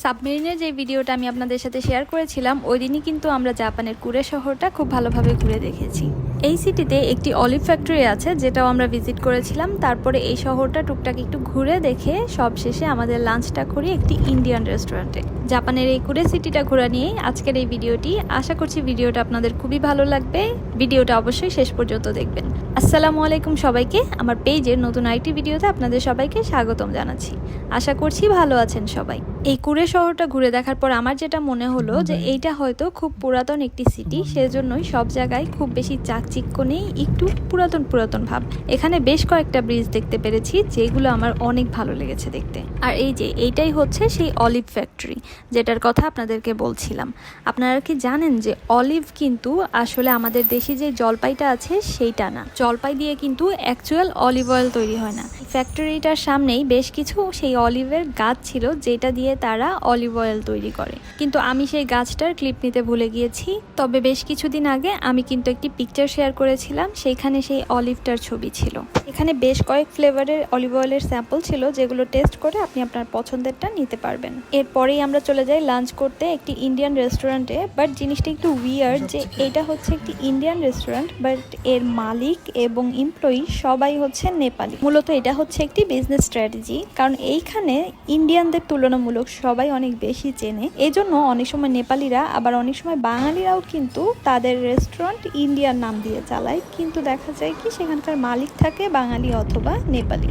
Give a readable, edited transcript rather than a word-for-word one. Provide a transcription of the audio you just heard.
সাবমেরিনের যে ভিডিওটা আমি আপনাদের সাথে শেয়ার করেছিলাম ওই দিনই কিন্তু আমরা জাপানের কুরে শহরটা খুব ভালোভাবে ঘুরে দেখেছি। এই সিটিতে একটি অলিভ ফ্যাক্টরি আছে যেটাও আমরা ভিজিট করেছিলাম। তারপরে এই শহরটা টুকটাক একটু ঘুরে দেখে সব শেষে আমাদের লাঞ্চটা করি একটি ইন্ডিয়ান রেস্টুরেন্টে। জাপানের এই কুরে সিটিটা ঘোরা নিয়েই আজকের এই ভিডিওটি। আশা করছি ভিডিওটা আপনাদের খুবই ভালো লাগবে। ভিডিওটা অবশ্যই শেষ পর্যন্ত দেখবেন। আসসালামু আলাইকুম সবাইকে, আমার পেজের নতুন আইটি ভিডিওতে আপনাদের সবাইকে স্বাগতম জানাচ্ছি। আশা করছি ভালো আছেন সবাই। এই কুরে শহরটা ঘুরে দেখার পর আমার যেটা মনে হলো যে এইটা হয়তো খুব পুরাতন একটি সিটি, সেজন্যই সব জায়গায় খুব বেশি চাকচিক্য নেই, একটু পুরাতন পুরাতন ভাব। এখানে বেশ কয়েকটা ব্রিজ দেখতে পেরেছি যেগুলো আমার অনেক ভালো লেগেছে দেখতে। আর এই যে এইটাই হচ্ছে সেই অলিভ ফ্যাক্টরি যেটার কথা আপনাদেরকে বলছিলাম। আপনারা কি জানেন যে অলিভ কিন্তু আসলে আমাদের দেশে যে জলপাইটা আছে সেইটা না, জলপাই দিয়ে কিন্তু অ্যাকচুয়াল অলিভ অয়েল তৈরি হয় না। ফ্যাক্টরিটার সামনেই বেশ কিছু সেই অলিভের গাছ ছিল যেটা দিয়ে তারা অলিভ অয়েল তৈরি করে, কিন্তু আমি সেই গাছটার ক্লিপ নিতে ভুলে গিয়েছি। তবে বেশ কিছুদিন আগে আমি কিন্তু একটি পিকচার শেয়ার করেছিলাম, সেইখানে সেই অলিভটার ছবি ছিল। এখানে বেশ কয়েক ফ্লেভারের অলিভ অয়েলের স্যাম্পল ছিল যেগুলো টেস্ট করে আপনি আপনার পছন্দেরটা নিতে পারবেন। এরপরেই আমরা চলে যাই লাঞ্চ করতে একটি ইন্ডিয়ান রেস্টুরেন্টে। বাট জিনিসটা একটু উইয়ার্ড যে এটা হচ্ছে একটি ইন্ডিয়ান রেস্টুরেন্ট, বাট এর মালিক এবং এমপ্লয়ি সবাই হচ্ছে নেপালি। মূলত এটা হচ্ছে একটি বিজনেস স্ট্র্যাটেজি, কারণ এইখানে ইন্ডিয়ানদের তুলনামূলক সবাই অনেক বেশি চেনে। এজন্য অনেক সময় নেপালিরা আবার অনেক সময় বাঙালিরাও কিন্তু তাদের রেস্টুরেন্ট ইন্ডিয়ান নাম দিয়ে চালায়, কিন্তু দেখা যায় কি সেখানকার মালিক থাকে বাঙালি অথবা নেপালি।